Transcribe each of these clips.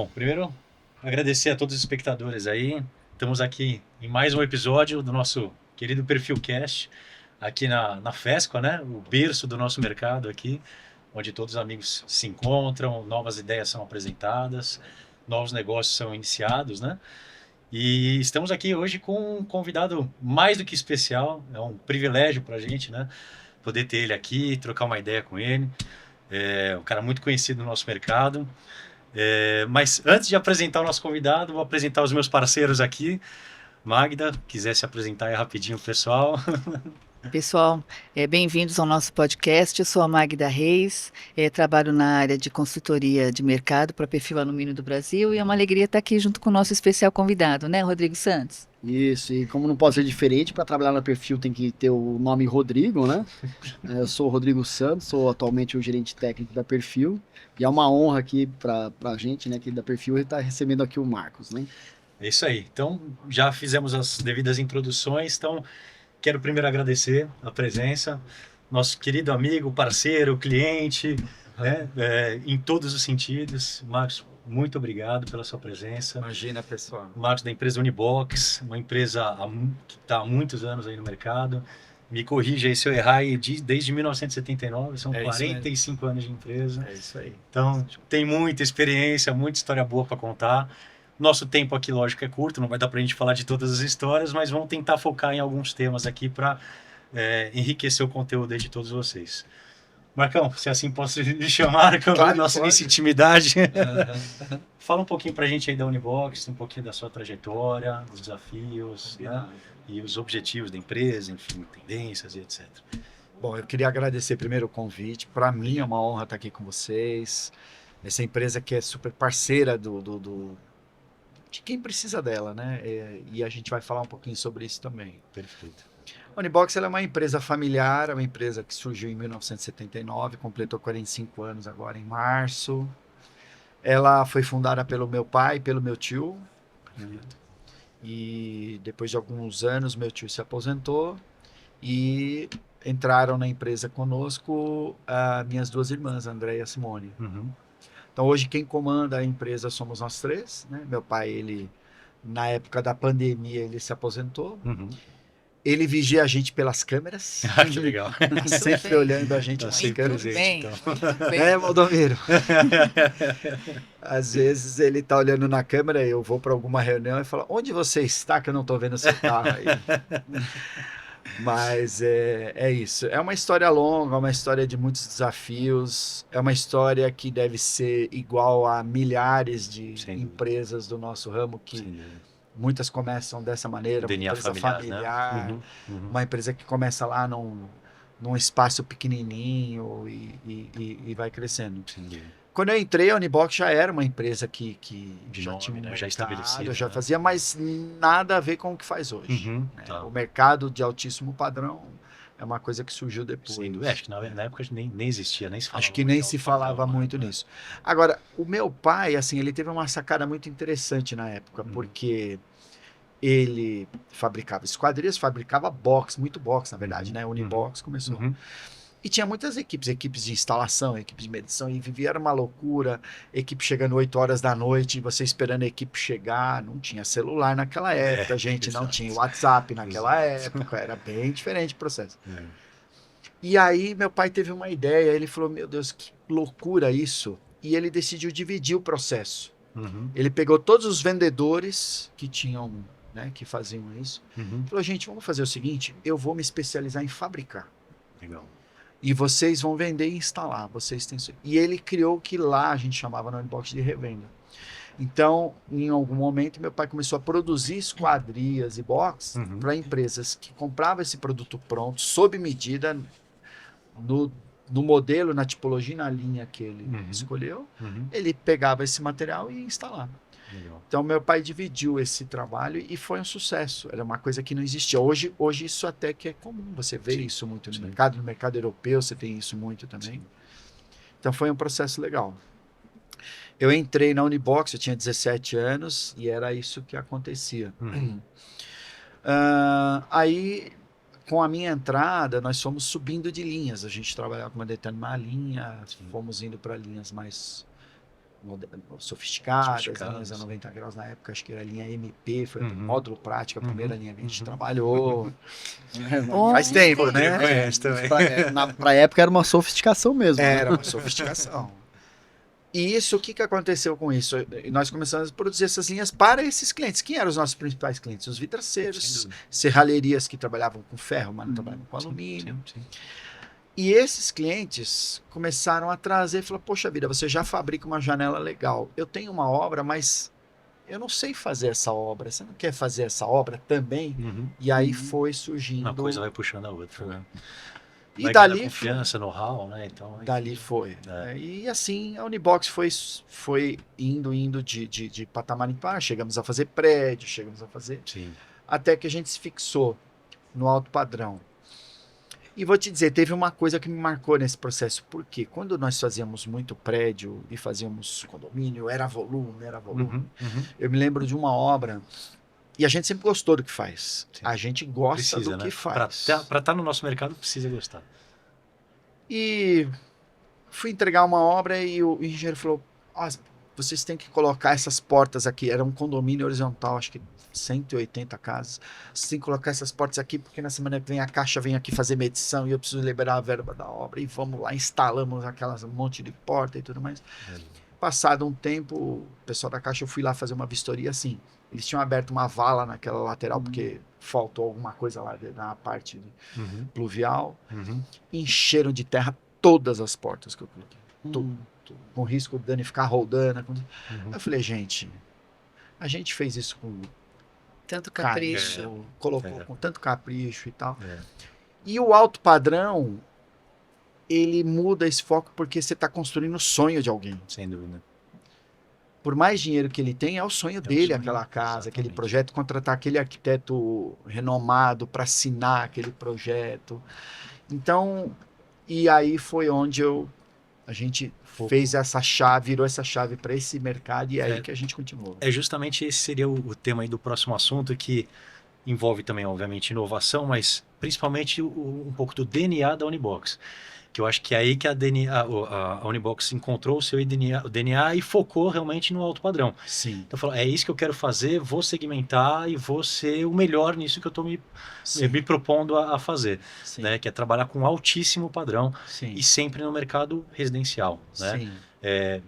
Bom, primeiro agradecer a todos os espectadores aí. Estamos aqui em mais um episódio do nosso querido Perfil Cast, aqui na FESCO, né? O berço do nosso mercado aqui, onde todos os amigos se encontram, novas ideias são apresentadas, novos negócios são iniciados, né? E estamos aqui hoje com um convidado mais do que especial, é um privilégio para a gente, né? Poder ter ele aqui, trocar uma ideia com ele. É um cara muito conhecido no nosso mercado. Mas antes de apresentar o nosso convidado, vou apresentar os meus parceiros aqui. Magda, quiser se apresentar aí rapidinho, pessoal. Pessoal, bem-vindos ao nosso podcast. Eu sou a Magda Reis, trabalho na área de consultoria de mercado para Perfil Alumínio do Brasil e é uma alegria estar aqui junto com o nosso especial convidado, né, Rodrigo Santos? Isso, e como não pode ser diferente, para trabalhar na Perfil tem que ter o nome Rodrigo, né? Eu sou o Rodrigo Santos, sou atualmente o gerente técnico da Perfil, e é uma honra aqui para a gente, né, aqui da Perfil, estar recebendo aqui o Marcos, né? É isso aí. Então, já fizemos as devidas introduções. Então, quero primeiro agradecer a presença, nosso querido amigo, parceiro, cliente, né? Em todos os sentidos. Marcos, muito obrigado pela sua presença. Imagina, pessoal. Marcos da empresa Unibox, uma empresa que está há muitos anos aí no mercado. Me corrija aí se eu errar, desde 1979, são 45 anos de empresa. É isso aí. Então, tem muita experiência, muita história boa para contar. Nosso tempo aqui, lógico, é curto, não vai dar para a gente falar de todas as histórias, mas vamos tentar focar em alguns temas aqui para enriquecer o conteúdo aí de todos vocês. Marcão, se assim posso lhe chamar, Claro, nossa início intimidade. Fala um pouquinho pra gente aí da Unibox, um pouquinho da sua trajetória, dos desafios, né? E os objetivos da empresa, enfim, tendências e etc. Bom, eu queria agradecer primeiro o convite. Para mim é uma honra estar aqui com vocês. Essa empresa que é super parceira de quem precisa dela, né? E a gente vai falar um pouquinho sobre isso também. Perfeito. A Unibox ela é uma empresa familiar, é uma empresa que surgiu em 1979, completou 45 anos agora em março. Ela foi fundada pelo meu pai e pelo meu tio. E depois de alguns anos, meu tio se aposentou e entraram na empresa conosco minhas duas irmãs, André e a Simone. Uhum. Então, hoje, quem comanda a empresa somos nós três, né? Meu pai, ele, na época da pandemia, ele se aposentou. Uhum. Ele vigia a gente pelas câmeras. Que legal. Sempre olhando a gente nas câmeras. Presente, Muito bem. É, Valdomiro. Às vezes ele tá olhando na câmera, eu vou para alguma reunião e falo, onde você está que eu não tô vendo seu carro aí? Mas é isso. É uma história longa, uma história de muitos desafios, é uma história que deve ser igual a milhares de empresas do nosso ramo que muitas começam dessa maneira, uma empresa familiar, né? uma empresa que começa lá num espaço pequenininho e vai crescendo. Entendi. Quando eu entrei, a Unibox já era uma empresa que já nome, tinha um né? Já mercado, estabelecida, já né? fazia, mas nada a ver com o que faz hoje. Uhum, Né? tá. O mercado de altíssimo padrão é uma coisa que surgiu depois. Sem dúvida. Acho que na época nem existia, nem se falava. Acho que nem muito se alto falava padrão, muito né? nisso. Agora, o meu pai, assim, ele teve uma sacada muito interessante na época, porque ele fabricava esquadrias, fabricava box, muito box, na verdade, né? Unibox começou. Uhum. E tinha muitas equipes de instalação, equipes de medição, e vivia era uma loucura, equipe chegando 8 horas da noite, você esperando a equipe chegar, não tinha celular naquela época, gente, não tinha WhatsApp naquela época, era bem diferente o processo. E aí meu pai teve uma ideia, ele falou, meu Deus, que loucura isso, e ele decidiu dividir o processo. Uhum. Ele pegou todos os vendedores que tinham, né, que faziam isso, Uhum. falou, gente, vamos fazer o seguinte, eu vou me especializar em fabricar. Legal. E vocês vão vender e instalar. Vocês têm... E ele criou o que lá a gente chamava no Unibox de revenda. Então, em algum momento, meu pai começou a produzir esquadrias e box para empresas que compravam esse produto pronto, sob medida, no modelo, na tipologia, na linha que ele escolheu. Ele pegava esse material e ia instalar. Legal. Então, meu pai dividiu esse trabalho e foi um sucesso. Era uma coisa que não existia. Hoje isso até que é comum. Você vê isso muito no mercado. No mercado europeu, você tem isso muito também. Então, foi um processo legal. Eu entrei na Unibox, eu tinha 17 anos e era isso que acontecia. Aí, com a minha entrada, nós fomos subindo de linhas. A gente trabalhava com uma determinada linha, fomos indo para linhas sofisticadas, a mesa 90 graus na época, acho que era a linha MP, foi o módulo prático, a primeira linha que a gente trabalhou. Faz tempo, né? Conhece também. Pra época era uma sofisticação mesmo. né? Era uma sofisticação. E isso, o que aconteceu com isso? Nós começamos a produzir essas linhas para esses clientes. Quem eram os nossos principais clientes? Os vidraceiros, serralherias que trabalhavam com ferro, mas não trabalhavam com alumínio. Sim. E esses clientes começaram a trazer, falaram, poxa vida, você já fabrica uma janela legal. Eu tenho uma obra, mas eu não sei fazer essa obra. Você não quer fazer essa obra também? E aí foi surgindo... Uma coisa vai puxando a outra, né? E Vai dali ganhando confiança, know-how, né? Então, dali foi. E assim, a Unibox foi indo de patamar em patamar. Chegamos a fazer prédio, chegamos a fazer... Sim. Até que a gente se fixou no alto padrão. E vou te dizer, teve uma coisa que me marcou nesse processo. Porque quando nós fazíamos muito prédio e fazíamos condomínio, era volume. Eu me lembro de uma obra... E a gente sempre gostou do que faz. Sim. A gente gosta Precisa, do né? que faz. Para estar no nosso mercado, precisa gostar. E fui entregar uma obra e o engenheiro falou, vocês têm que colocar essas portas aqui. Era um condomínio horizontal, acho que 180 casas. Vocês têm que colocar essas portas aqui, porque na semana que vem a Caixa vem aqui fazer medição e eu preciso liberar a verba da obra. E vamos lá, instalamos aquelas monte de porta e tudo mais. Passado um tempo, o pessoal da Caixa, eu fui lá fazer uma vistoria assim. Eles tinham aberto uma vala naquela lateral, porque faltou alguma coisa lá na parte pluvial. Encheram de terra todas as portas que eu coloquei. Tudo, com risco de danificar a roldana. Eu falei, gente, a gente fez isso com Tanto capricho. carinho, colocou com tanto capricho e tal. E o alto padrão, ele muda esse foco porque você está construindo o sonho de alguém. Sem dúvida. Por mais dinheiro que ele tem, é o sonho dele, sonho, aquela casa, exatamente. aquele projeto, contratar aquele arquiteto renomado para assinar aquele projeto. Então, e aí foi onde a gente fez essa chave, virou essa chave para esse mercado e é aí que a gente continuou. Justamente esse seria o tema aí do próximo assunto, que envolve também, obviamente, inovação, mas principalmente um pouco do DNA da Unibox. Que eu acho que é aí que a Unibox encontrou o seu DNA e focou realmente no alto padrão. Sim. Então falou, é isso que eu quero fazer, vou segmentar e vou ser o melhor nisso que eu estou me propondo a fazer. Né? Que é trabalhar com altíssimo padrão e sempre no mercado residencial. Né? Sim.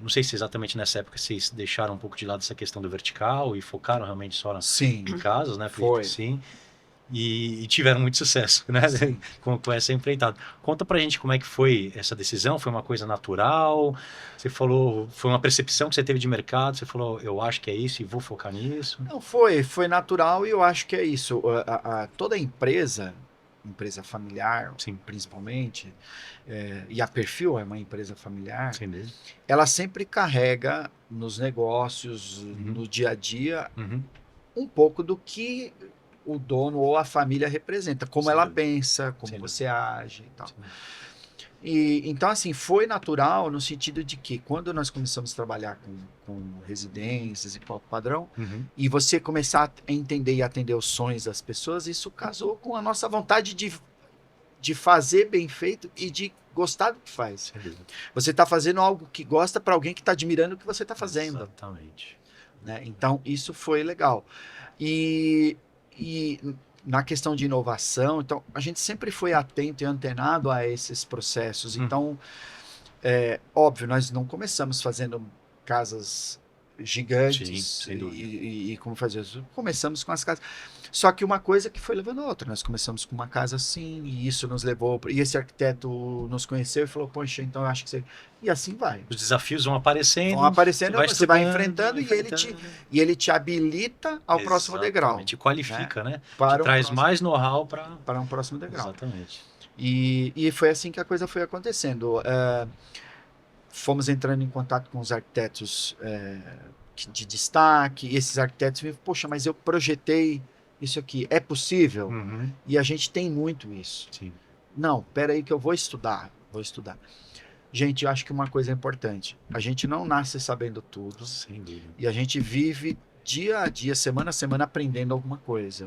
Não sei se exatamente nessa época vocês deixaram um pouco de lado essa questão do vertical e focaram realmente só nas casas, né? Foi. Sim. E tiveram muito sucesso, né? com essa empreitada. Conta pra gente como é que foi essa decisão, foi uma coisa natural? Você falou, foi uma percepção que você teve de mercado, você falou, eu acho que é isso e vou focar nisso? Não, foi natural e eu acho que é isso. Toda empresa familiar, principalmente, e a Perfil é uma empresa familiar, ela sempre carrega nos negócios, no dia a dia, um pouco do que o dono ou a família representa, como ela pensa, como você age e tal. Então, assim, foi natural no sentido de que quando nós começamos a trabalhar com residências e alto padrão, e você começar a entender e atender os sonhos das pessoas, isso casou com a nossa vontade de fazer bem feito e de gostar do que faz. Você está fazendo algo que gosta para alguém que está admirando o que você está fazendo. Exatamente. Né? Então, isso foi legal. E na questão de inovação, então, a gente sempre foi atento e antenado a esses processos. Então, óbvio, nós não começamos fazendo casas gigantes e como fazer isso. Começamos com as casas. Só que uma coisa que foi levando a outra. Nós começamos com uma casa assim, e isso nos levou... E esse arquiteto nos conheceu e falou, poxa, então eu acho que você... E assim vai. Os desafios vão aparecendo. Você vai enfrentando e ele te habilita ao próximo degrau. Te qualifica, né? Para traz mais know-how para um próximo degrau. Exatamente. E foi assim que a coisa foi acontecendo. Fomos entrando em contato com os arquitetos de destaque. E esses arquitetos me poxa, mas eu projetei isso aqui. É possível? E a gente tem muito isso. Não, espera aí que eu vou estudar. Gente, eu acho que uma coisa é importante. A gente não nasce sabendo tudo. Sem dúvida. E a gente vive dia a dia, semana a semana, aprendendo alguma coisa.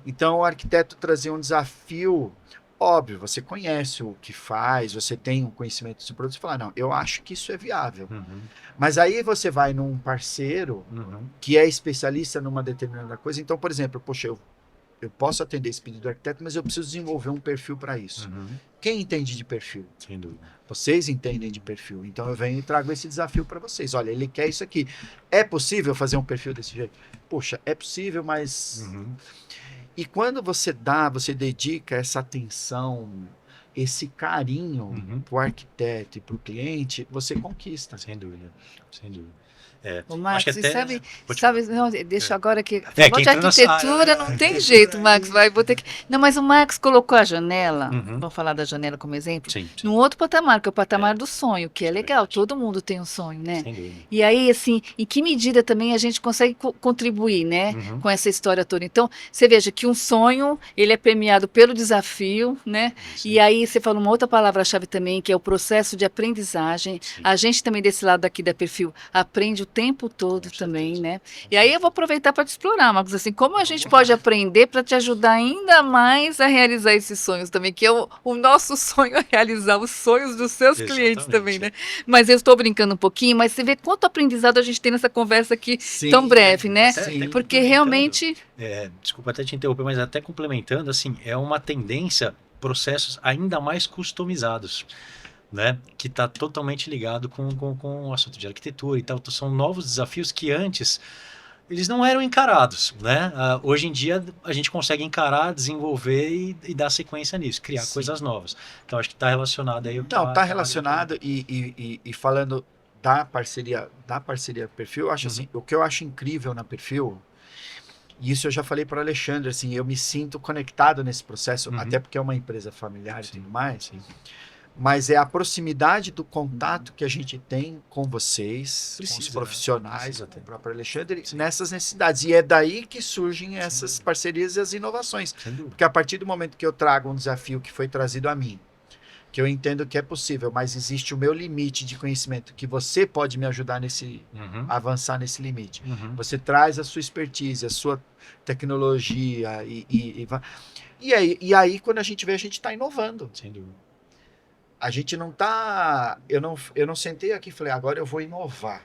Então, o arquiteto trazia um desafio Óbvio, você conhece o que faz, você tem um conhecimento do seu produto, você fala, não, eu acho que isso é viável. Uhum. Mas aí você vai num parceiro Uhum. que é especialista numa determinada coisa. Então, por exemplo, poxa, eu posso atender esse pedido do arquiteto, mas eu preciso desenvolver um perfil para isso. Uhum. Quem entende de perfil? Sem dúvida. Vocês entendem de perfil. Então eu venho e trago esse desafio para vocês. Olha, ele quer isso aqui. É possível fazer um perfil desse jeito? Poxa, é possível, mas... Uhum. E quando você dedica essa atenção, esse carinho Uhum. para o arquiteto e para o cliente, você conquista. Sem dúvida. Sem dúvida. Ô, Max, acho que até... sabe, não, deixa agora que que falou de entra nessa arquitetura, área, não tem jeito, Max, vou ter que... Não, mas o Max colocou a janela, Uhum. vamos falar da janela como exemplo, Sim, sim. num outro patamar, que é o patamar do sonho, que é Isso é legal, verdade. todo mundo tem um sonho, né? Sem dúvida. E aí, assim, em que medida também a gente consegue contribuir, né, Uhum. com essa história toda? Então, você veja que um sonho, ele é premiado pelo desafio, né? Isso. E aí você falou uma outra palavra-chave também, que é o processo de aprendizagem. Sim. A gente também desse lado aqui da Perfil aprende o tempo todo Com também, certeza. né? E aí eu vou aproveitar para te explorar, Marcos, assim, como a gente pode aprender para te ajudar ainda mais a realizar esses sonhos também, que é o nosso sonho é realizar os sonhos dos seus clientes também, né? Mas eu estou brincando um pouquinho, mas você vê quanto aprendizado a gente tem nessa conversa aqui Sim, tão breve, né? Até Porque complementando, realmente... desculpa até te interromper, mas até complementando, assim, é uma tendência, processos ainda mais customizados, né? Que está totalmente ligado com o assunto de arquitetura e tal. Então, são novos desafios que antes eles não eram encarados, né? Hoje em dia a gente consegue encarar, desenvolver e dar sequência nisso, criar Sim. coisas novas. Então acho que está relacionado aí. Não, está relacionado e falando da parceria Perfil, eu acho assim, o que eu acho incrível na Perfil, e isso eu já falei para o Alexandre, assim, eu me sinto conectado nesse processo, até porque é uma empresa familiar e tudo mais, Sim. mas é a proximidade do contato que a gente tem com vocês, com os Precisa, profissionais, Precisa com ter. o próprio Alexandre, nessas necessidades. E é daí que surgem essas parcerias e as inovações. Sem dúvida. Porque a partir do momento que eu trago um desafio que foi trazido a mim, que eu entendo que é possível, mas existe o meu limite de conhecimento, que você pode me ajudar a avançar nesse limite. Uhum. Você traz a sua expertise, a sua tecnologia e aí quando a gente vê, a gente está inovando. Sem dúvida. A gente não está... Eu não sentei aqui e falei, agora eu vou inovar.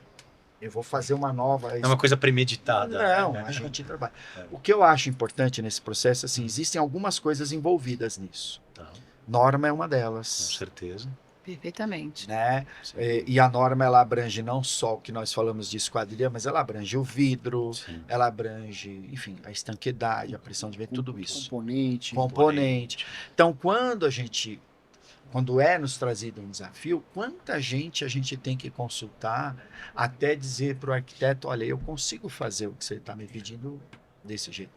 Eu vou fazer uma nova... É uma coisa premeditada. Não, né? a gente trabalha. É. O que eu acho importante nesse processo, assim, existem algumas coisas envolvidas nisso. Tá, Norma é uma com delas. certeza. Perfeitamente. Né? Sem dúvida. E a norma, ela abrange não só o que nós falamos de esquadrilha, mas ela abrange o vidro, Sim. ela abrange, enfim, a estanqueidade, a pressão de vento, tudo isso. Componente. Então, quando é nos trazido um desafio, quanta gente a gente tem que consultar até dizer para o arquiteto, olha, eu consigo fazer o que você está me pedindo desse jeito.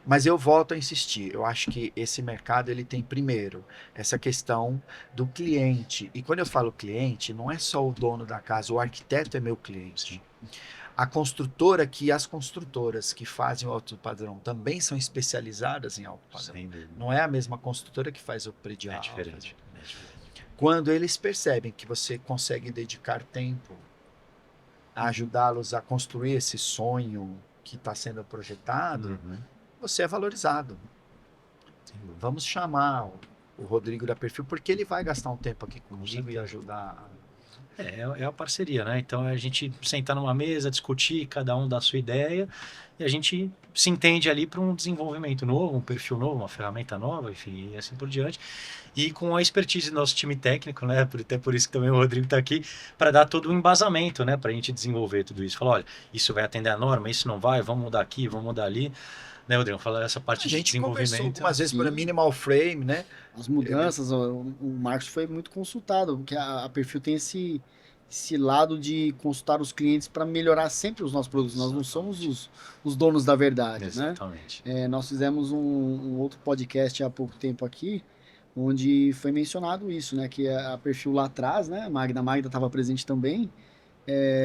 Mas eu volto a insistir, eu acho que esse mercado ele tem primeiro essa questão do cliente. E quando eu falo cliente, não é só o dono da casa, o arquiteto é meu cliente. A construtora, as construtoras que fazem o alto padrão também são especializadas em alto padrão. Sem dúvida. Não é a mesma construtora que faz o predial. É diferente. Quando eles percebem que você consegue dedicar tempo a ajudá-los a construir esse sonho que está sendo projetado, Uhum. você é valorizado. Sem dúvida. Vamos chamar o Rodrigo da Perfil, porque ele vai gastar um tempo aqui comigo e certeza. ajudar. É a parceria, né? Então é a gente sentar numa mesa, discutir, cada um dá a sua ideia, e a gente se entende ali para um desenvolvimento novo, um perfil novo, uma ferramenta nova, enfim, e assim por diante. E com a expertise do nosso time técnico, né? Até por isso que também o Rodrigo está aqui, para dar todo o embasamento, né? Para a gente desenvolver tudo isso. Falar, olha, isso vai atender a norma, isso não vai, vamos mudar aqui, vamos mudar ali. Né, Rodrigo? Falar essa parte A de gente conversou desenvolvimento. algumas vezes sim. para minimal frame, né? As mudanças, o Marcos foi muito consultado, porque a Perfil tem esse lado de consultar os clientes para melhorar sempre os nossos produtos. Nós não somos os donos da verdade, né? Exatamente. Nós fizemos um outro podcast há pouco tempo aqui, onde foi mencionado isso, né? Que a Perfil lá atrás, né? A Magda estava presente também,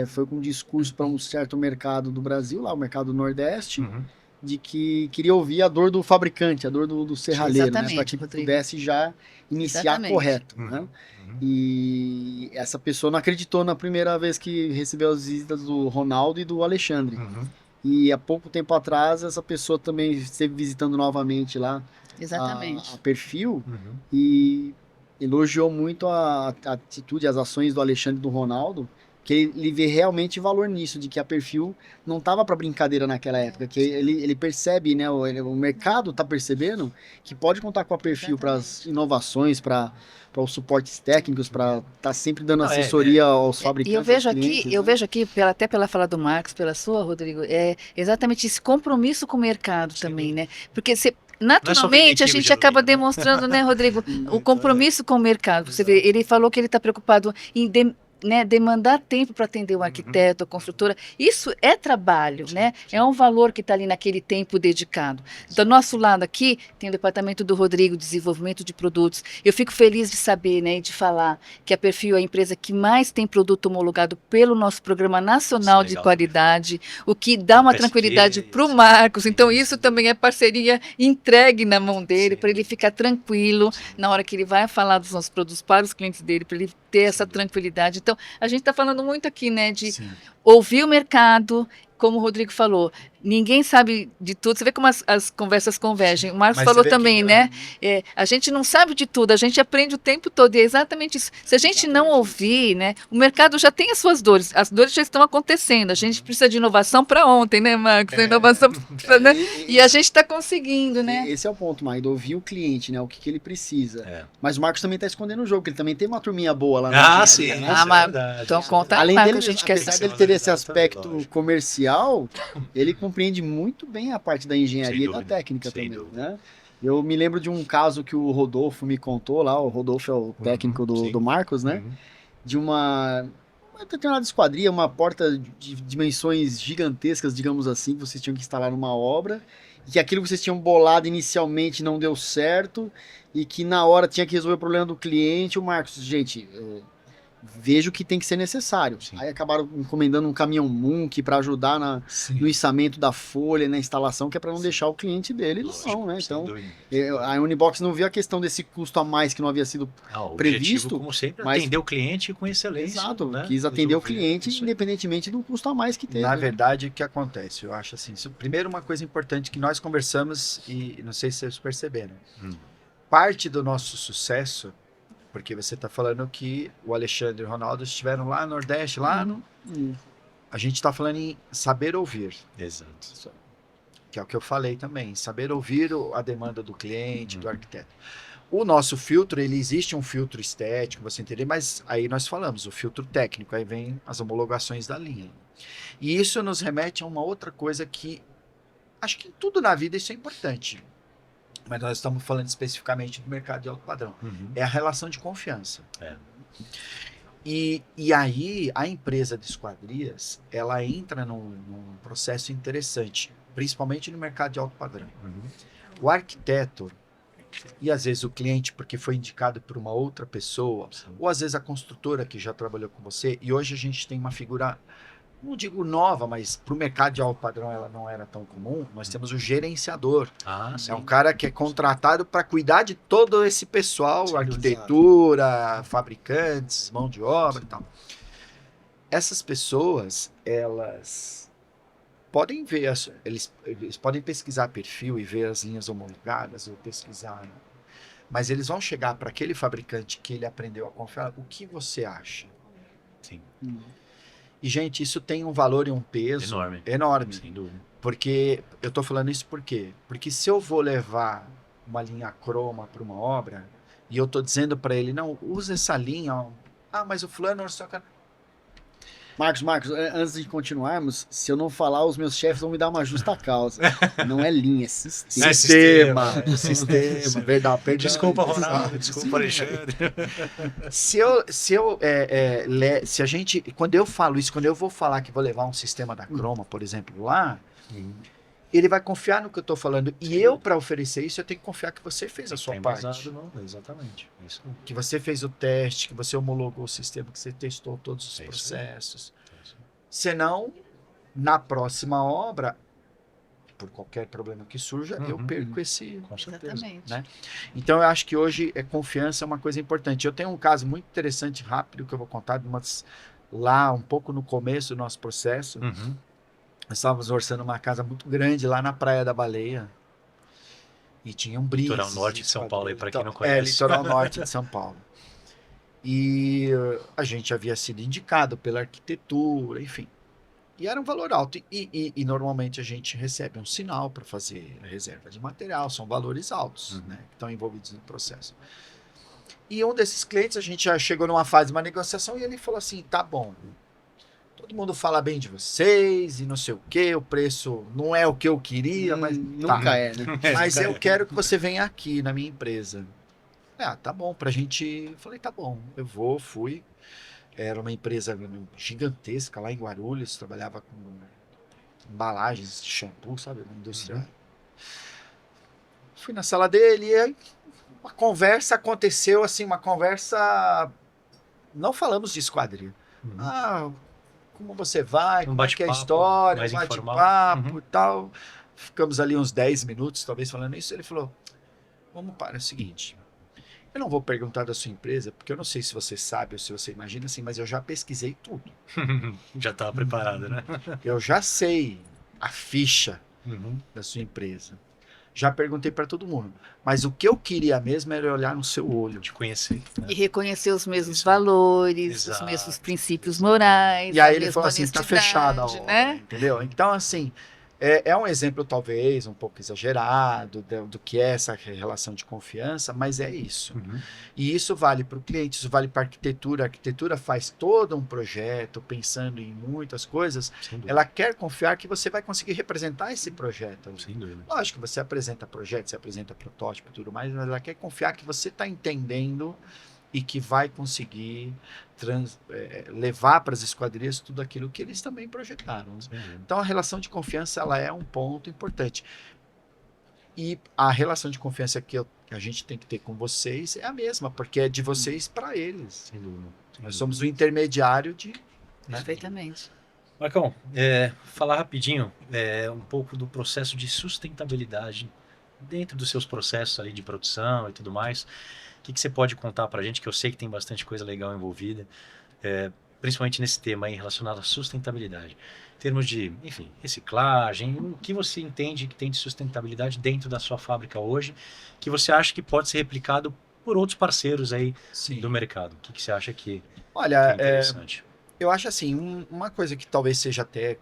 foi com um discurso para um certo mercado do Brasil, lá o mercado do Nordeste, Uhum. de que queria ouvir a dor do fabricante, a dor do serralheiro, né? Exatamente, Para que Rodrigo. pudesse já iniciar Exatamente. correto, Uhum. né? Uhum. E essa pessoa não acreditou na primeira vez que recebeu as visitas do Ronaldo e do Alexandre. Uhum. E há pouco tempo atrás, essa pessoa também esteve visitando novamente lá Exatamente. a Perfil Uhum. e elogiou muito a atitude, as ações do Alexandre e do Ronaldo, que ele vê realmente valor nisso, de que a Perfil não estava para brincadeira naquela época, que ele percebe, né, o mercado está percebendo que pode contar com a Perfil para as inovações, para os suportes técnicos, para estar sempre dando Não, assessoria aos E eu fabricantes, aos vejo aqui, clientes, eu né? vejo aqui, até pela fala do Marcos, pela sua, Rodrigo, é exatamente esse compromisso com o mercado Sem também, dúvida. né? Porque Não é só vender naturalmente a quilo de gente acaba alumínio, né? demonstrando, né, Rodrigo, o compromisso com o mercado. Você vê, Exato. ele falou que ele está preocupado em né, demandar tempo para atender o arquiteto, a construtora. Isso é trabalho, né? É um valor que está ali naquele tempo dedicado. Do nosso lado aqui, tem o departamento do Rodrigo, desenvolvimento de produtos. Eu fico feliz de saber, né, e de falar que a Perfil é a empresa que mais tem produto homologado pelo nosso Programa Isso é Nacional de legal Qualidade, o que dá O uma PSQ, tranquilidade para o sim, Marcos. sim, Então, sim. isso também é parceria entregue na mão dele, Sim. para ele ficar tranquilo Sim. na hora que ele vai falar dos nossos produtos para os clientes dele, para ele ter essa Sem dúvida. tranquilidade. Então, a gente está falando muito aqui, né, de Sim. ouvir o mercado, como o Rodrigo falou, ninguém sabe de tudo. Você vê como as conversas convergem. O Marcos Mas falou você vê que também, né? A gente não sabe de tudo, a gente aprende o tempo todo. E é exatamente isso. Se a gente não ouvir, né? O mercado já tem as suas dores, as dores já estão acontecendo. A gente precisa de inovação para ontem, né, Marcos? A inovação, né? E a gente está conseguindo, né? Esse é o ponto, Magda, ouvir o cliente, né? O que ele precisa. É. Mas o Marcos também tá escondendo o jogo, que ele também tem uma turminha boa lá Ah, na sim. engenharia, Isso né? Ah, mas- verdade, então isso conta verdade. aí, Além Marcos, dele, a gente quer apesar saber. dele ter esse aspecto Lógico. comercial, ele compreende muito bem a parte da engenharia Sem e da dúvida, técnica sem também, dúvida. né? Eu me lembro de um caso que o Rodolfo me contou lá, o Rodolfo é o técnico sim. do Marcos, né? Uhum. De uma determinada esquadria, uma porta de dimensões gigantescas, digamos assim, que vocês tinham que instalar numa obra, e que aquilo que vocês tinham bolado inicialmente não deu certo, e que na hora tinha que resolver o problema do cliente. O Marcos, gente, vejo que tem que ser necessário. Sim. Aí acabaram encomendando um caminhão Munk para ajudar no içamento da folha, na instalação, que é para não Sim. deixar o cliente dele na Lógico, mão, né? sem Então, dúvida. a Unibox não viu a questão desse custo a mais que não havia sido Ah, o previsto, objetivo, como sempre, é mas- atender o cliente com excelência. exato, né? quis atender o Resolver cliente isso aí. independentemente do custo a mais que teve. Na né? verdade, o que acontece? Eu acho assim. Primeiro, uma coisa importante que nós conversamos, e não sei se vocês perceberam. Parte do nosso sucesso, porque você está falando que o Alexandre e o Ronaldo estiveram lá no Nordeste, lá no. A gente está falando em saber ouvir, Exato. que é o que eu falei também. Saber ouvir a demanda do cliente, do arquiteto. O nosso filtro, ele existe um filtro estético, você entender, mas aí nós falamos, o filtro técnico, aí vem as homologações da linha. E isso nos remete a uma outra coisa que, acho que em tudo na vida isso é importante, mas nós estamos falando especificamente do mercado de alto padrão, é a relação de confiança. É. E aí a empresa de esquadrias, ela entra num processo interessante, principalmente no mercado de alto padrão. O arquiteto, e às vezes o cliente, porque foi indicado por uma outra pessoa, Sim. ou às vezes a construtora que já trabalhou com você, e hoje a gente tem uma figura, não digo nova, mas para o mercado de alto padrão ela não era tão comum, nós temos o gerenciador. Ah, sim. É um cara que é contratado para cuidar de todo esse pessoal, Sim, arquitetura, fabricantes, mão de obra e tal. Essas pessoas, elas podem ver, eles podem pesquisar perfil e ver as linhas homologadas, ou pesquisar, né? Mas eles vão chegar para aquele fabricante que ele aprendeu a confiar, o que você acha? Sim. E, gente, isso tem um valor e um peso enorme. Sem dúvida. Porque, eu estou falando isso por quê? Porque se eu vou levar uma linha croma para uma obra, e eu estou dizendo para ele, não, usa essa linha, ó. Ah, mas o fulano só quer... Marcos, antes de continuarmos, se eu não falar, os meus chefes vão me dar uma justa causa. Não é linha, é sistema. Sistema, verdade, perdão. Desculpa, Ronaldo. Desculpa, Alexandre. Se a gente, quando eu falo isso, quando eu vou falar que vou levar um sistema da Croma, por exemplo, lá, ele vai confiar no que eu estou falando. E eu, para oferecer isso, eu tenho que confiar que você fez a sua parte. Exatamente. Isso. Que você fez o teste, que você homologou o sistema, que você testou todos os É isso processos. Senão, na próxima obra, por qualquer problema que surja, eu perco esse... Com certeza. Exatamente. Né? Então, eu acho que hoje confiança é uma coisa importante. Eu tenho um caso muito interessante, rápido, que eu vou contar, lá um pouco no começo do nosso processo. Nós estávamos orçando uma casa muito grande lá na Praia da Baleia. E tinha um brise. Litoral norte de São Paulo, aí, para quem não É, conhece. litoral norte de São Paulo. E a gente havia sido indicado pela arquitetura, enfim. E era um valor alto. E normalmente a gente recebe um sinal para fazer reserva de material. São valores altos, né, que estão envolvidos no processo. E um desses clientes, a gente já chegou numa fase de uma negociação e ele falou assim, tá bom, todo mundo fala bem de vocês e não sei o quê, o preço não é o que eu queria, mas Nunca é, né? mas eu quero que você venha aqui na minha empresa. Ah, tá bom, pra gente... Eu falei, tá bom, eu vou, fui. Era uma empresa gigantesca lá em Guarulhos, trabalhava com embalagens de shampoo, sabe, na indústria. Fui na sala dele e aí uma conversa aconteceu, assim, uma conversa... Não falamos de esquadria. Ah, como você vai, como é que é a bate-papo, história, mais bate-papo e tal. Ficamos ali uns 10 minutos, talvez, falando isso. Ele falou, vamos para o seguinte, eu não vou perguntar da sua empresa, porque eu não sei se você sabe ou se você imagina assim, mas eu já pesquisei tudo. Já estava preparado, né? Eu já sei a ficha da sua empresa. Já perguntei para todo mundo. Mas o que eu queria mesmo era olhar no seu olho. Te conhecer. Né? E reconhecer os mesmos Isso. valores, os Exato. mesmos princípios morais. E aí a ele mesma falou assim, tá honestidade, fechada a obra, né? entendeu? Então, assim, é um exemplo talvez um pouco exagerado do que é essa relação de confiança, mas é isso. E isso vale para o cliente, isso vale para a arquitetura. A arquitetura faz todo um projeto pensando em muitas coisas. Ela quer confiar que você vai conseguir representar esse projeto. Sem dúvida. Lógico que você apresenta projeto, você apresenta protótipo e tudo mais, mas ela quer confiar que você está entendendo e que vai conseguir levar para as esquadrias tudo aquilo que eles também projetaram. Então a relação de confiança ela é um ponto importante. E a relação de confiança que a gente tem que ter com vocês é a mesma, porque é de vocês para eles. Sem dúvida. Nós somos o intermediário de... Né? Perfeitamente. Marcão, falar rapidinho um pouco do processo de sustentabilidade dentro dos seus processos ali de produção e tudo mais. O que você pode contar para a gente, que eu sei que tem bastante coisa legal envolvida, principalmente nesse tema aí relacionado à sustentabilidade. Em termos de, enfim, reciclagem, o que você entende que tem de sustentabilidade dentro da sua fábrica hoje, que você acha que pode ser replicado por outros parceiros aí do mercado? O que você acha que Olha, é interessante? eu acho assim, uma coisa que talvez seja até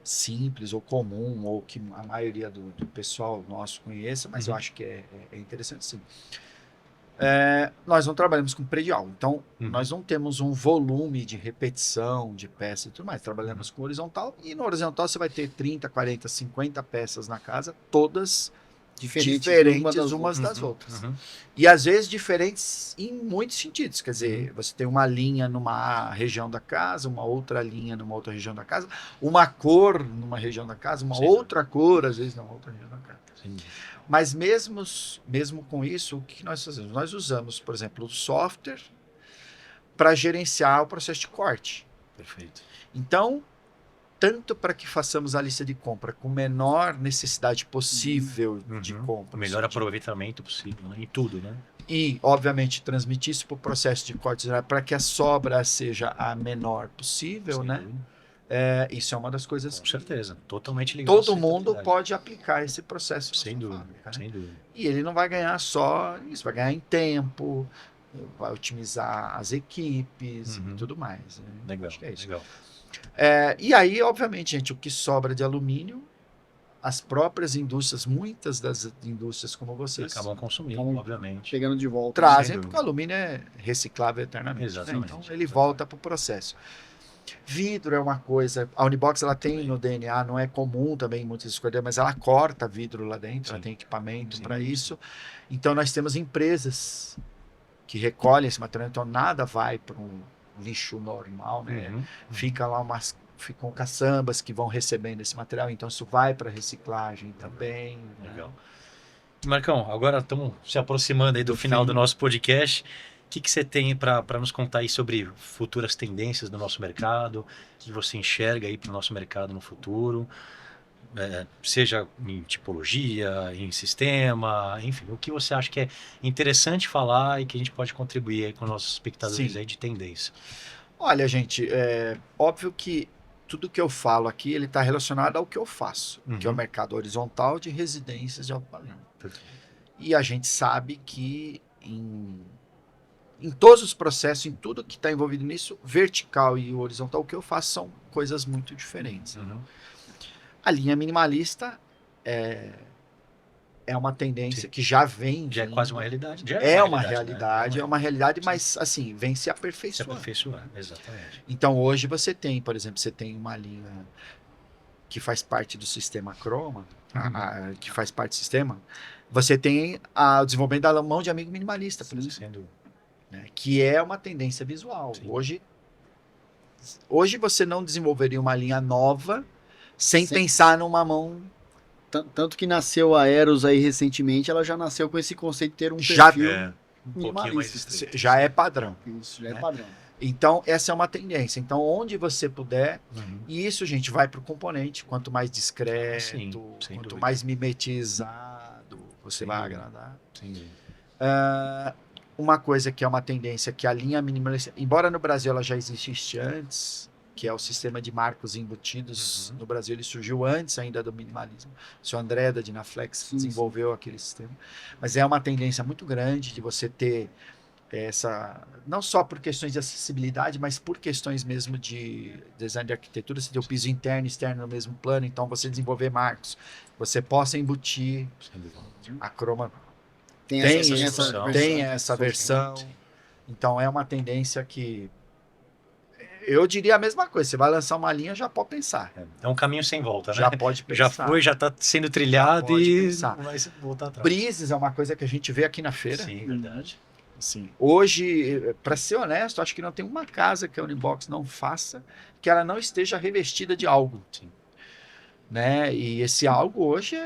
simples ou comum, ou que a maioria do pessoal nosso conheça, mas eu acho que é interessante sim. Nós não trabalhamos com predial, então nós não temos um volume de repetição de peças e tudo mais, trabalhamos com horizontal, e no horizontal você vai ter 30, 40, 50 peças na casa, todas diferentes umas das outras. E às vezes diferentes em muitos sentidos, quer dizer, você tem uma linha numa região da casa, uma outra linha numa outra região da casa, uma cor numa região da casa, uma outra cor às vezes numa outra região da casa. Sim. Mas mesmo com isso, o que nós fazemos? Nós usamos, por exemplo, o software para gerenciar o processo de corte. Perfeito. Então, tanto para que façamos a lista de compra com menor necessidade possível de compra. O melhor aproveitamento possível, né? Em tudo, né? E, obviamente, transmitir isso para o processo de corte para que a sobra seja a menor possível, né? Isso é uma das coisas Com que certeza, totalmente ligado. todo mundo pode aplicar esse processo. Sem dúvida, fábrica, né? sem dúvida. E ele não vai ganhar só isso, vai ganhar em tempo, vai otimizar as equipes e tudo mais. Né? Legal, Acho que é isso. legal. E aí, obviamente, gente, o que sobra de alumínio, as próprias indústrias, muitas das indústrias como vocês, Acabam consumindo, Acabam obviamente. Chegando de volta. trazem, sem porque o alumínio é reciclável eternamente. Né? Exatamente. Então, ele volta para o processo. Vidro é uma coisa, a Unibox ela tem no DNA, não é comum também em muitas escolhas, mas ela corta vidro lá dentro, ela tem equipamento para isso. Então nós temos empresas que recolhem esse material, então nada vai para um lixo normal, né? Fica lá ficam caçambas que vão recebendo esse material, então isso vai para reciclagem também. Legal. Né? Marcão, agora estamos se aproximando aí do final do nosso podcast. O que você tem para nos contar aí sobre futuras tendências do nosso mercado? O que você enxerga aí para o nosso mercado no futuro? Seja em tipologia, em sistema, enfim, o que você acha que é interessante falar e que a gente pode contribuir aí com nossos espectadores aí de tendência? Olha, gente, óbvio que tudo que eu falo aqui, ele está relacionado ao que eu faço, que é o Uhum. mercado horizontal de residências de alto padrão. Perfeito. E a gente sabe que em todos os processos, em tudo que está envolvido nisso, vertical e horizontal, o que eu faço são coisas muito diferentes. Uhum. A linha minimalista é uma tendência Sim. que já vem. Já é vindo. quase uma realidade. Já É uma né? realidade, é uma realidade, Sim. mas assim, vem se Se aperfeiçoando. aperfeiçoar, exatamente. Então hoje você tem, por exemplo, você tem uma linha que faz parte do sistema Chroma, que faz parte do sistema, você tem o desenvolvimento da mão de amigo minimalista, por exemplo, Sendo né, que é uma tendência visual. Sim. Hoje você não desenvolveria uma linha nova sem Sem- pensar numa mão. Tanto que nasceu a Eros aí recentemente, ela já nasceu com esse conceito de ter um Já perfil. um pouquinho mais minimalista. estreito. Já é padrão. Isso já é Né? padrão. Então, essa é uma tendência. Então, onde você puder, Uhum. e isso, gente, vai para o componente. Quanto mais discreto, Sim, sem quanto dúvida. mais mimetizado, você Sem vai dúvida. agradar. Sem dúvida. Uma coisa que é uma tendência que a linha minimalista, embora no Brasil ela já existisse antes, que é o sistema de marcos embutidos. Uhum. No Brasil ele surgiu antes ainda do minimalismo. O seu André da Dinaflex Sim, desenvolveu aquele sistema. Mas é uma tendência muito grande de você ter essa, não só por questões de acessibilidade, mas por questões mesmo de design de arquitetura, você ter o piso interno e externo no mesmo plano, então você desenvolver marcos, você possa embutir Sem dúvida. a Chroma Tem, tem essa, versão. tem essa versão. Então é uma tendência que eu diria a mesma coisa. Você vai lançar uma linha, já pode pensar. É um caminho sem volta, né? Já pode Já pensar. foi, já está sendo trilhado pode e pensar. não vai voltar atrás. Breezes é uma coisa que a gente vê aqui na feira. Sim, verdade. Assim, hoje, para ser honesto, acho que não tem uma casa que a Unibox não faça que ela não esteja revestida de algo. Sim. Né? E esse algo hoje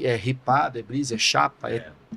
é ripado, é brise, é chapa,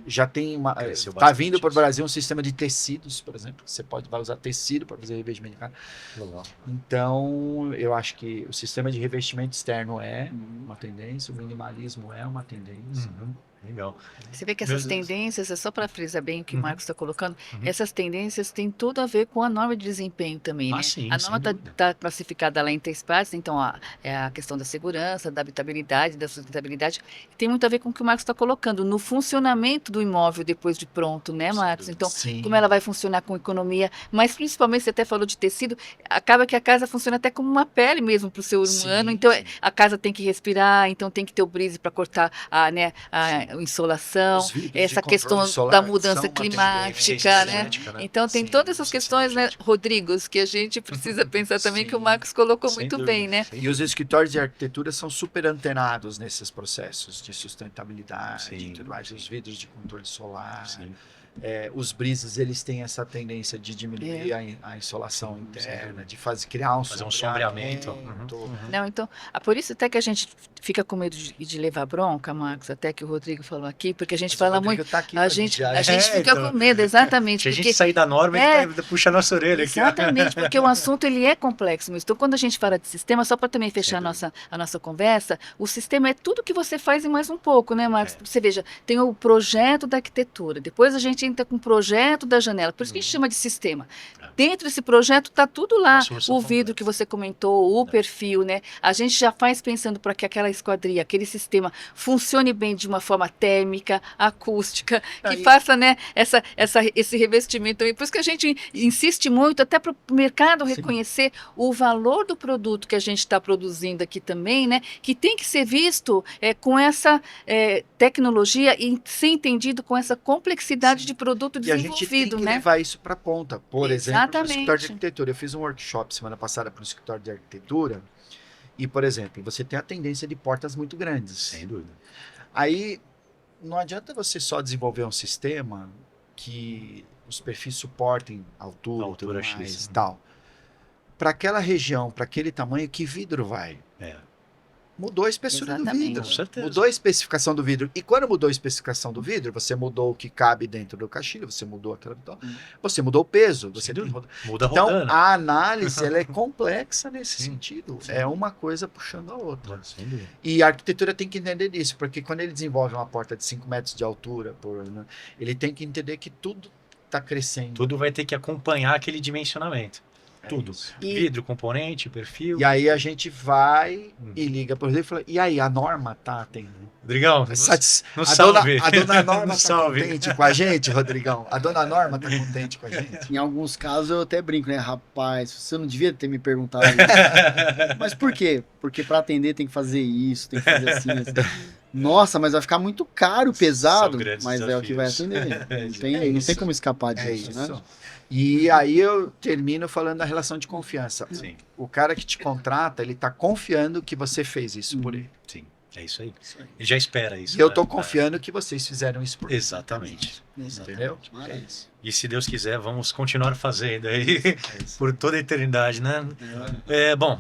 já tem uma. Cresceu Está bastante vindo para o isso. Brasil um sistema de tecidos, por exemplo, que você vai usar tecido para fazer revestimento de casa. Legal. Então, eu acho que o sistema de revestimento externo é uma tendência, o minimalismo é uma tendência. Uhum. Legal. Você vê que Meu essas Deus. tendências, é só para frisar bem o que o Uhum. Marcos está colocando, Uhum. essas tendências têm tudo a ver com a norma de desempenho também, Ah, né? sim, A sem norma dúvida. está classificada lá em 3 partes, então é a questão da segurança, da habitabilidade, da sustentabilidade, tem muito a ver com o que o Marcos está colocando, no funcionamento do imóvel depois de pronto, né, Sem Marcos? dúvida. Então, Sim. como ela vai funcionar com economia, mas principalmente você até falou de tecido, acaba que a casa funciona até como uma pele mesmo para o ser humano, Sim, então sim. a casa tem que respirar, então tem que ter o brise para cortar a insolação, Os vidros de essa controle questão solar da são mudança uma climática, tendência né? energética, né? Então tem Sim, todas essas questões, né, energética. Rodrigos, que a gente precisa pensar também que o Sim. Marcos colocou Sem muito dúvida, bem, né? sem E os dúvida. escritórios de arquitetura são super antenados nesses processos de sustentabilidade Sim, e tudo mais. sim. Os vidros de controle solar, Sim. os brises, eles têm essa tendência de diminuir a insolação Sim, sem interna, dúvida. de criar um Fazer um sombreamento. sombreamento. Uhum. Não, então, por isso até que a gente fica com medo de levar bronca, Marcos, até que o Rodrigo falou aqui, porque a gente Mas o fala Rodrigo muito, tá aqui a pra gente mediar. fica então. com medo, exatamente, Se a porque gente sair da norma, ele puxa a nossa orelha aqui. ó. exatamente, porque o assunto ele é complexo mesmo. Então, quando a gente fala de sistema, só para também fechar dúvida. a nossa conversa, o sistema é tudo que você faz e mais um pouco, né, Marcos? É. Você veja, tem o projeto da arquitetura, depois a gente entra com o projeto da janela, por isso que a gente chama de sistema. Dentro desse projeto está tudo lá, Uma solução o vidro completa. que você comentou, o É. perfil, né? A gente já faz pensando para que aquela esquadria, aquele sistema funcione bem de uma forma térmica, acústica, que Aí- faça, né, esse revestimento também. Por isso que a gente insiste muito, até para o mercado Sim. reconhecer o valor do produto que a gente está produzindo aqui também, né? Que tem que ser visto com essa tecnologia e ser entendido com essa complexidade Sim. de produto E a gente tem desenvolvido, que né? levar isso para ponta. Por exemplo, no Exatamente. escritório de arquitetura. Eu fiz um workshop semana passada para o escritório de arquitetura. E, por exemplo, você tem a tendência de portas muito grandes. Sem dúvida. Aí não adianta você só desenvolver um sistema que os perfis suportem altura, e tudo Altura X, mais, né? tal. Para aquela região, para aquele tamanho, que vidro vai? É. Mudou a espessura do Exatamente. vidro. Com certeza. Mudou a especificação do vidro. E quando mudou a especificação do vidro, você mudou o que cabe dentro do caixilho, você mudou aquela. Você mudou o peso. Você Sem tem dúvida. Muda Então, rodando. a análise ela é complexa nesse Sim. sentido. Sim. É uma coisa puxando a outra. Sem dúvida. E a arquitetura tem que entender isso, porque quando ele desenvolve uma porta de 5 metros de altura, né, ele tem que entender que tudo está crescendo. Tudo vai ter que acompanhar aquele dimensionamento. tudo. isso. Vidro, componente, perfil. E aí a gente vai e liga para ele e fala, e aí, a Norma tá atendendo? Rodrigão, A salve. dona Norma tá Salve. contente com a gente, Rodrigão? A dona Norma tá contente com a gente? Em alguns casos eu até brinco, né? Rapaz, você não devia ter me perguntado isso. Mas por quê? Porque para atender tem que fazer isso, tem que fazer assim. Nossa, mas vai ficar muito caro, pesado. grandes Mas é o que vai desafios. atender. Não É tem isso. como escapar disso, É isso. né? E aí eu termino falando da relação de confiança. Sim, O cara que te contrata, ele tá confiando que você fez isso por ele. sim. É isso aí. Ele já espera isso. E eu né? tô confiando que vocês fizeram isso por mim. Exatamente. Entendeu? Maravilha. É isso. E se Deus quiser, vamos continuar fazendo aí É isso. por toda a eternidade, né? Bom,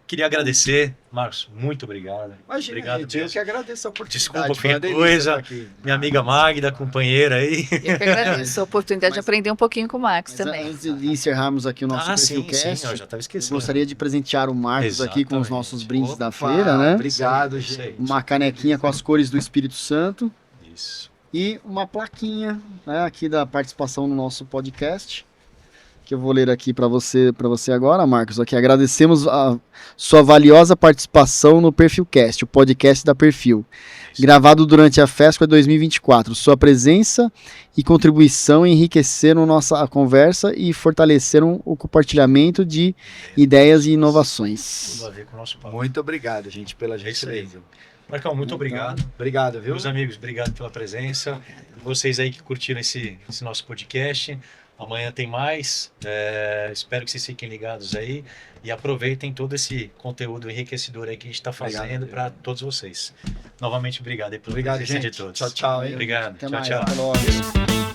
queria agradecer, Marcos, muito obrigado. Imagina, Obrigado gente, eu mesmo. que agradeço a oportunidade. Desculpa Foi qualquer uma delícia coisa. estar aqui. Minha amiga Magda, companheira aí. Eu que agradeço a oportunidade de Mas- aprender um pouquinho com o Max Mas também. antes de encerrarmos aqui o nosso Sim, Perfilcast, eu já estava eu esquecendo. gostaria de presentear o Marcos aqui com os Exatamente. nossos brindes da Opa, feira, né? Obrigado, Isso aí. gente. Uma canequinha com as cores do Espírito Santo Isso. e uma plaquinha, né, aqui da participação no nosso podcast, que eu vou ler aqui para você agora, Marcos. Aqui agradecemos a sua valiosa participação no Perfilcast, o podcast da Perfil, gravado durante a FESCO 2024. Sua presença e contribuição enriqueceram nossa conversa e fortaleceram o compartilhamento de ideias e inovações. Tudo a ver com o nosso papo. Muito obrigado, gente, pela É isso aí. gentileza. Marcão, muito obrigado. Obrigado, viu? Meus amigos, obrigado pela presença. Vocês aí que curtiram esse nosso podcast. Amanhã tem mais. Espero que vocês fiquem ligados aí e aproveitem todo esse conteúdo enriquecedor aí que a gente está Obrigado, fazendo para todos vocês. Novamente, obrigado aí pela Obrigado, presença gente. de todos. Tchau, tchau, hein? Obrigado. Até Tchau, mais, tchau. até logo.